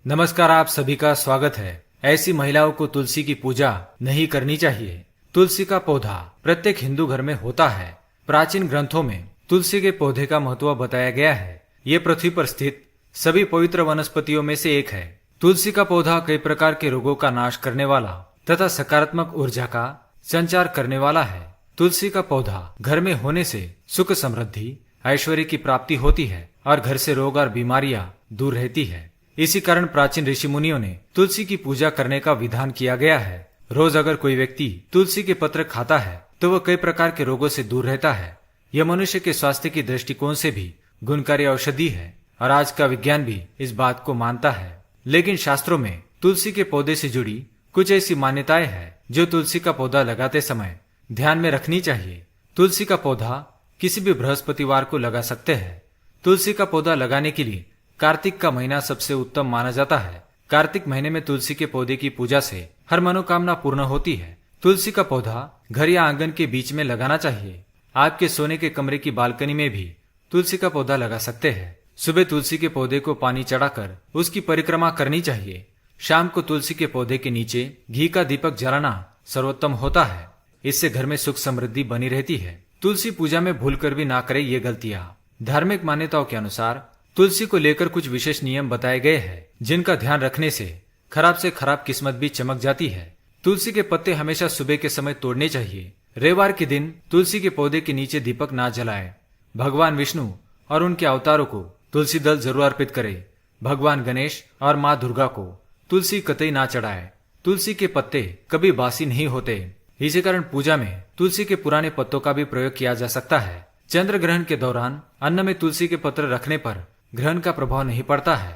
नमस्कार, आप सभी का स्वागत है। ऐसी महिलाओं को तुलसी की पूजा नहीं करनी चाहिए। तुलसी का पौधा प्रत्येक हिंदू घर में होता है। प्राचीन ग्रंथों में तुलसी के पौधे का महत्व बताया गया है। ये पृथ्वी पर स्थित सभी पवित्र वनस्पतियों में से एक है। तुलसी का पौधा कई प्रकार के रोगों का नाश करने वाला तथा सकारात्मक ऊर्जा का संचार करने वाला है। तुलसी का पौधा घर में होने से सुख समृद्धि ऐश्वर्य की प्राप्ति होती है और घर से रोग और बीमारियां दूर रहती है। इसी कारण प्राचीन ऋषि मुनियों ने तुलसी की पूजा करने का विधान किया गया है। रोज अगर कोई व्यक्ति तुलसी के पत्र खाता है तो वह कई प्रकार के रोगों से दूर रहता है। यह मनुष्य के स्वास्थ्य की दृष्टिकोण से भी गुणकारी औषधि है और आज का विज्ञान भी इस बात को मानता है। लेकिन शास्त्रों में तुलसी के पौधे से जुड़ी कुछ ऐसी मान्यताएं हैं जो तुलसी का पौधा लगाते समय ध्यान में रखनी चाहिए। तुलसी का पौधा किसी भी बृहस्पतिवार को लगा सकते हैं। तुलसी का पौधा लगाने के लिए कार्तिक का महीना सबसे उत्तम माना जाता है। कार्तिक महीने में तुलसी के पौधे की पूजा से हर मनोकामना पूर्ण होती है। तुलसी का पौधा घर या आंगन के बीच में लगाना चाहिए। आपके सोने के कमरे की बालकनी में भी तुलसी का पौधा लगा सकते हैं। सुबह तुलसी के पौधे को पानी चढ़ाकर उसकी परिक्रमा करनी चाहिए। शाम को तुलसी के पौधे के नीचे घी का दीपक जलाना सर्वोत्तम होता है। इससे घर में सुख समृद्धि बनी रहती है। तुलसी पूजा में भूल कर भी ना करें ये गलतियां। धार्मिक मान्यताओं के अनुसार तुलसी को लेकर कुछ विशेष नियम बताए गए हैं जिनका ध्यान रखने से खराब किस्मत भी चमक जाती है। तुलसी के पत्ते हमेशा सुबह के समय तोड़ने चाहिए। रविवार के दिन तुलसी के पौधे के नीचे दीपक ना जलाएं। भगवान विष्णु और उनके अवतारों को तुलसी दल जरूर अर्पित करें। भगवान गणेश और माँ दुर्गा को तुलसी कतई ना चढ़ाए। तुलसी के पत्ते कभी बासी नहीं होते। इसी कारण पूजा में तुलसी के पुराने पत्तों का भी प्रयोग किया जा सकता है। चंद्र ग्रहण के दौरान अन्न में तुलसी के पत्र रखने पर ग्रहण का प्रभाव नहीं पड़ता है।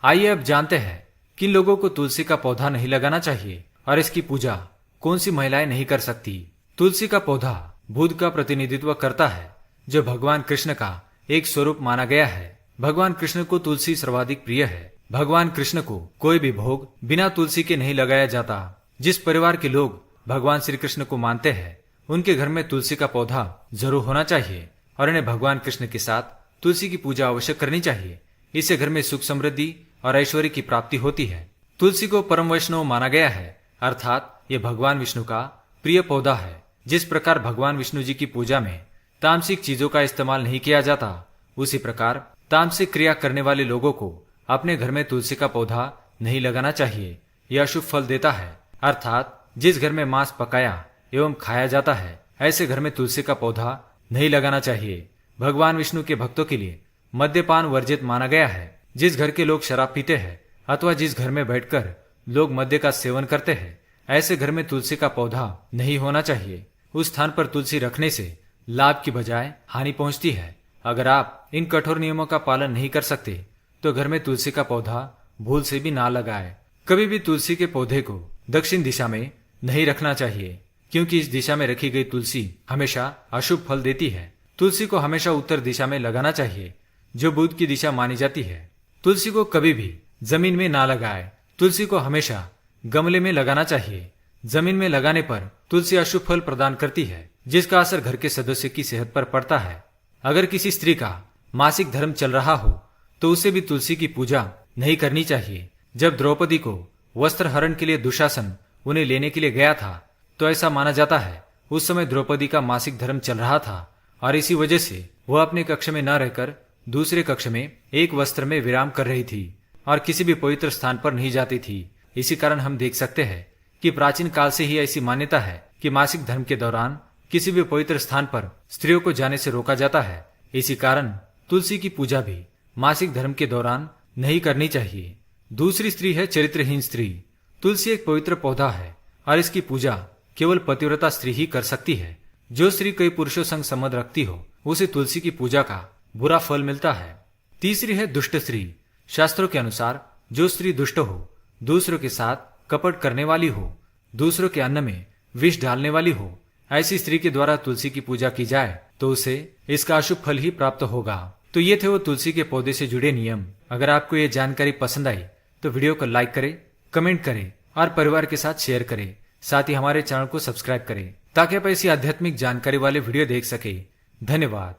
आइए अब जानते हैं किन लोगों को तुलसी का पौधा नहीं लगाना चाहिए और इसकी पूजा कौन सी महिलाएं नहीं कर सकती। तुलसी का पौधा बुध का प्रतिनिधित्व करता है जो भगवान कृष्ण का एक स्वरूप माना गया है। भगवान कृष्ण को तुलसी सर्वाधिक प्रिय है। भगवान कृष्ण को कोई भी भोग बिना तुलसी के नहीं लगाया जाता। जिस परिवार के लोग भगवान श्री कृष्ण को मानते हैं उनके घर में तुलसी का पौधा जरूर होना चाहिए और इन्हें भगवान कृष्ण के साथ तुलसी की पूजा अवश्य करनी चाहिए। इससे घर में सुख समृद्धि और ऐश्वर्य की प्राप्ति होती है। तुलसी को परम वैष्णव माना गया है, अर्थात ये भगवान विष्णु का प्रिय पौधा है। जिस प्रकार भगवान विष्णु जी की पूजा में तामसिक चीजों का इस्तेमाल नहीं किया जाता, उसी प्रकार तामसिक क्रिया करने वाले लोगों को अपने घर में तुलसी का पौधा नहीं लगाना चाहिए। यह अशुभ फल देता है, अर्थात जिस घर में मांस पकाया एवं खाया जाता है ऐसे घर में तुलसी का पौधा नहीं लगाना चाहिए। भगवान विष्णु के भक्तों के लिए मद्यपान वर्जित माना गया है। जिस घर के लोग शराब पीते हैं अथवा जिस घर में बैठकर लोग मद्य का सेवन करते हैं ऐसे घर में तुलसी का पौधा नहीं होना चाहिए। उस स्थान पर तुलसी रखने से लाभ की बजाय हानि पहुंचती है। अगर आप इन कठोर नियमों का पालन नहीं कर सकते तो घर में तुलसी का पौधा भूल से भी ना लगाए। कभी भी तुलसी के पौधे को दक्षिण दिशा में नहीं रखना चाहिए क्योंकि इस दिशा में रखी गई तुलसी हमेशा अशुभ फल देती है। तुलसी को हमेशा उत्तर दिशा में लगाना चाहिए जो बुध की दिशा मानी जाती है। तुलसी को कभी भी जमीन में ना लगाए। तुलसी को हमेशा गमले में लगाना चाहिए। जमीन में लगाने पर तुलसी अशुभ फल प्रदान करती है जिसका असर घर के सदस्य की सेहत पर पड़ता है। अगर किसी स्त्री का मासिक धर्म चल रहा हो तो उसे भी तुलसी की पूजा नहीं करनी चाहिए। जब द्रौपदी को वस्त्र हरण के लिए दुशासन उन्हें लेने के लिए गया था तो ऐसा माना जाता है उस समय द्रौपदी का मासिक धर्म चल रहा था और इसी वजह से वह अपने कक्ष में न रहकर दूसरे कक्ष में एक वस्त्र में विराम कर रही थी और किसी भी पवित्र स्थान पर नहीं जाती थी। इसी कारण हम देख सकते हैं कि प्राचीन काल से ही ऐसी मान्यता है कि मासिक धर्म के दौरान किसी भी पवित्र स्थान पर स्त्रियों को जाने से रोका जाता है। इसी कारण तुलसी की पूजा भी मासिक धर्म के दौरान नहीं करनी चाहिए। दूसरी स्त्री है चरित्रहीन स्त्री। तुलसी एक पवित्र पौधा है और इसकी पूजा केवल पतिव्रता स्त्री ही कर सकती है। जो स्त्री कई पुरुषों संग संबंध रखती हो उसे तुलसी की पूजा का बुरा फल मिलता है। तीसरी है दुष्ट स्त्री। शास्त्रों के अनुसार जो स्त्री दुष्ट हो, दूसरों के साथ कपट करने वाली हो, दूसरों के अन्न में विष डालने वाली हो, ऐसी स्त्री के द्वारा तुलसी की पूजा की जाए तो उसे इसका अशुभ फल ही प्राप्त होगा। तो ये थे वो तुलसी के पौधे से जुड़े नियम। अगर आपको ये जानकारी पसंद आई तो वीडियो को लाइक करें, कमेंट करें और परिवार के साथ शेयर करें। साथ ही हमारे चैनल को सब्सक्राइब करें ताकि आप ऐसी आध्यात्मिक जानकारी वाले वीडियो देख सके। धन्यवाद।